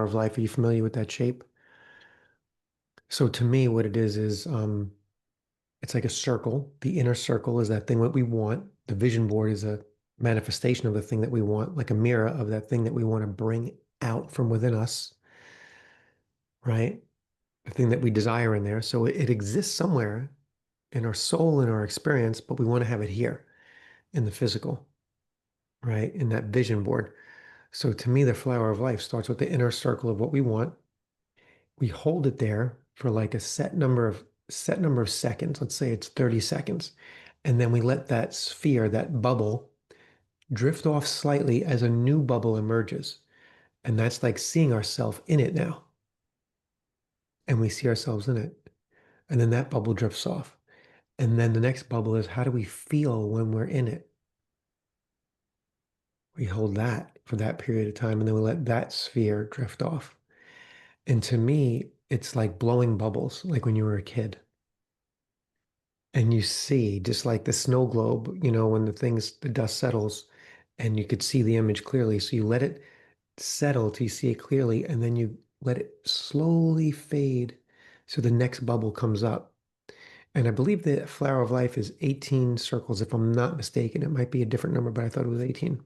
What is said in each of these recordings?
flower of life. Are you familiar with that shape? So to me, what it is it's like a circle. The inner circle is that thing that we want. The vision board is a manifestation of the thing that we want, like a mirror of that thing that we want to bring out from within us, right? The thing that we desire in there. So it exists somewhere in our soul, in our experience, but we want to have it here in the physical, right? In that vision board. So to me, the flower of life starts with the inner circle of what we want. We hold it there for like a set number of seconds. Let's say it's 30 seconds. And then we let that sphere, that bubble, drift off slightly as a new bubble emerges. And that's like seeing ourselves in it now. And we see ourselves in it. And then that bubble drifts off. And then the next bubble is how do we feel when we're in it? We hold that for that period of time and then we let that sphere drift off. And to me, it's like blowing bubbles, like when you were a kid. And you see, just like the snow globe, when the dust settles and you could see the image clearly. So you let it settle till you see it clearly, and then you let it slowly fade. So the next bubble comes up. And I believe the flower of life is 18 circles, if I'm not mistaken. It might be a different number, but I thought it was 18.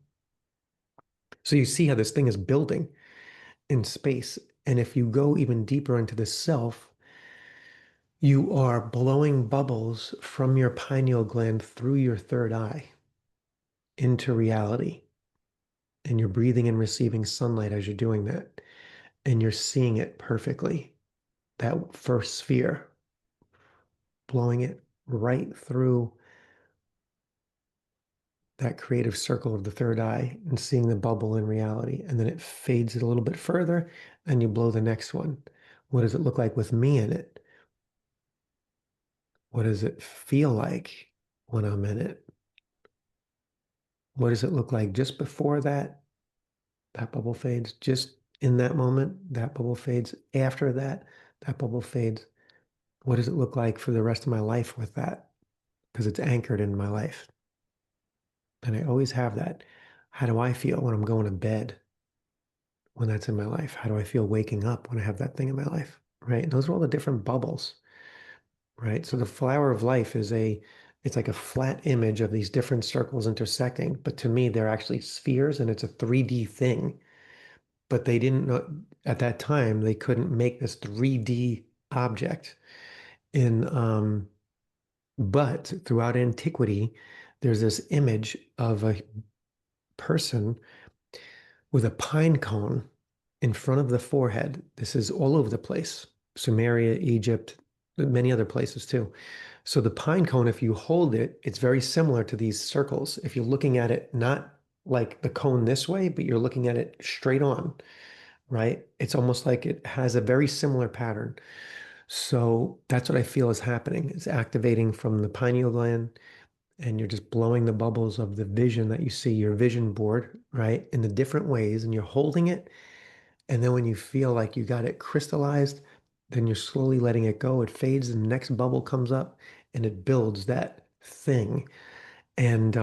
So you see how this thing is building in space. And if you go even deeper into the self, you are blowing bubbles from your pineal gland through your third eye into reality. And you're breathing and receiving sunlight as you're doing that. And you're seeing it perfectly. That first sphere, blowing it right through that creative circle of the third eye and seeing the bubble in reality. And then it fades it a little bit further and you blow the next one. What does it look like with me in it? What does it feel like when I'm in it? What does it look like just before that? That bubble fades. Just in that moment, that bubble fades. After that, that bubble fades. What does it look like for the rest of my life with that? Because it's anchored in my life. And I always have that. How do I feel when I'm going to bed when that's in my life? How do I feel waking up when I have that thing in my life? Right? And those are all the different bubbles, right? So the flower of life it's like a flat image of these different circles intersecting. But to me, they're actually spheres and it's a 3D thing. But they didn't know at that time, they couldn't make this 3D object. In But throughout antiquity, there's this image of a person with a pine cone in front of the forehead. This is all over the place. Sumeria, Egypt, many other places too. So the pine cone, if you hold it, it's very similar to these circles. If you're looking at it not like the cone this way, but you're looking at it straight on, right? It's almost like it has a very similar pattern. So that's what I feel is happening. It's activating from the pineal gland, and you're just blowing the bubbles of the vision that you see, your vision board, right, in the different ways, and you're holding it. And then when you feel like you got it crystallized, then you're slowly letting it go. It fades, and the next bubble comes up, and it builds that thing. And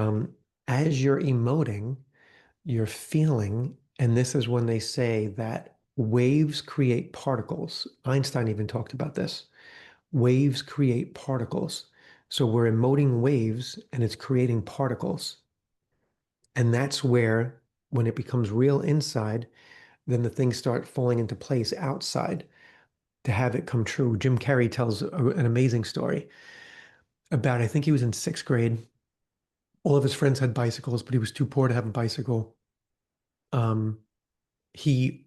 as you're emoting, you're feeling, and this is when they say that waves create particles. Einstein even talked about this. Waves create particles. So we're emoting waves and it's creating particles. And that's where, when it becomes real inside, then the things start falling into place outside to have it come true. Jim Carrey tells an amazing story about, I think he was in sixth grade. All of his friends had bicycles, but he was too poor to have a bicycle. Um, he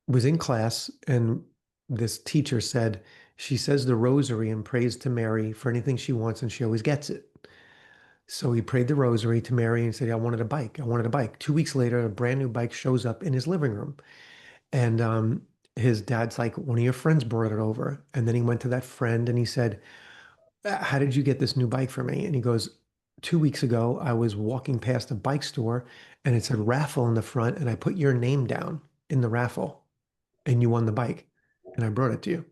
was in class and this teacher said, she says the rosary and prays to Mary for anything she wants and she always gets it. So he prayed the rosary to Mary and said, I wanted a bike. I wanted a bike. 2 weeks later, a brand new bike shows up in his living room. And his dad's like, one of your friends brought it over. And then he went to that friend and he said, how did you get this new bike for me? And he goes, 2 weeks ago, I was walking past a bike store and it said raffle in the front. And I put your name down in the raffle and you won the bike. And I brought it to you.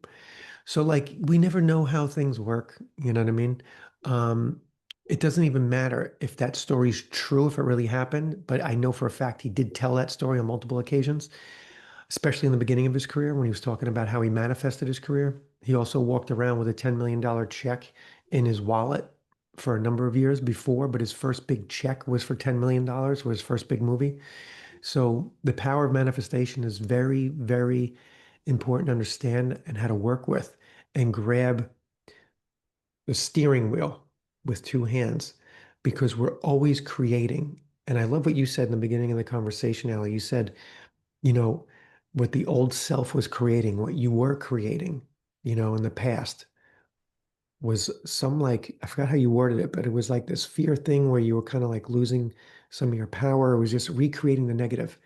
So like we never know how things work, you know what I mean? Um, it doesn't even matter if that story's true, if it really happened, but I know for a fact he did tell that story on multiple occasions. especially in the beginning of his career when he was talking about how he manifested his career. He also walked around with a $10 million check in his wallet for a number of years before, but his first big check was for $10 million, was his first big movie. So the power of manifestation is very, very important to understand and how to work with and grab the steering wheel with two hands because we're always creating. And I love what you said in the beginning of the conversation, Ali. You said, you know, what the old self was creating, what you were creating, in the past was some like, I forgot how you worded it, but it was like this fear thing where you were kind of like losing some of your power. It was just recreating the negative.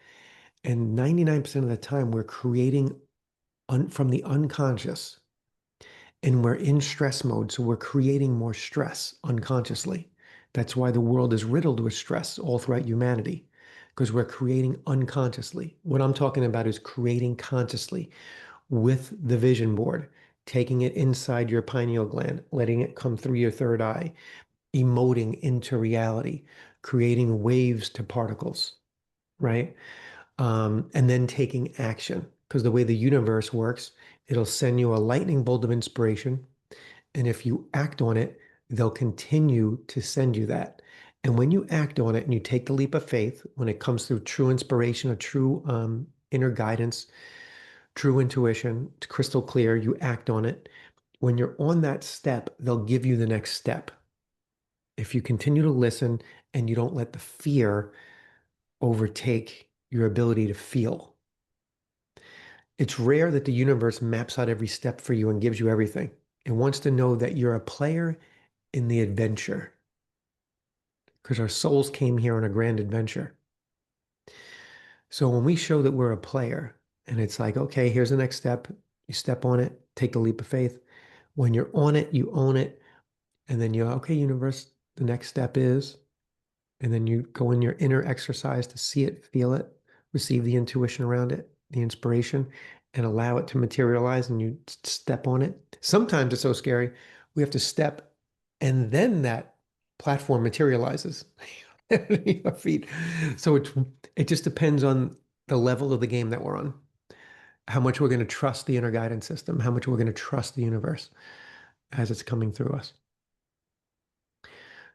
And 99% of the time, we're creating from the unconscious and we're in stress mode. So we're creating more stress unconsciously. That's why the world is riddled with stress all throughout humanity, because we're creating unconsciously. What I'm talking about is creating consciously with the vision board, taking it inside your pineal gland, letting it come through your third eye, emoting into reality, creating waves to particles, right? And then taking action. Because the way the universe works, it'll send you a lightning bolt of inspiration. And if you act on it, they'll continue to send you that. And when you act on it and you take the leap of faith, when it comes through true inspiration, a true inner guidance, true intuition, it's crystal clear, you act on it. When you're on that step, they'll give you the next step. If you continue to listen and you don't let the fear overtake your ability to feel. It's rare that the universe maps out every step for you and gives you everything. It wants to know that you're a player in the adventure because our souls came here on a grand adventure. So when we show that we're a player and it's like, okay, here's the next step, you step on it, take the leap of faith. When you're on it, you own it. And then you're, okay, universe, the next step is, and then you go in your inner exercise to see it, feel it, receive the intuition around it, the inspiration, and allow it to materialize and you step on it. Sometimes it's so scary, we have to step and then that platform materializes at your feet. So it just depends on the level of the game that we're on, how much we're going to trust the inner guidance system, how much we're going to trust the universe as it's coming through us.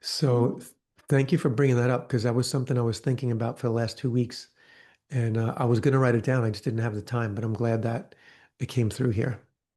So thank you for bringing that up because that was something I was thinking about for the last 2 weeks. And I was going to write it down. I just didn't have the time, but I'm glad that it came through here.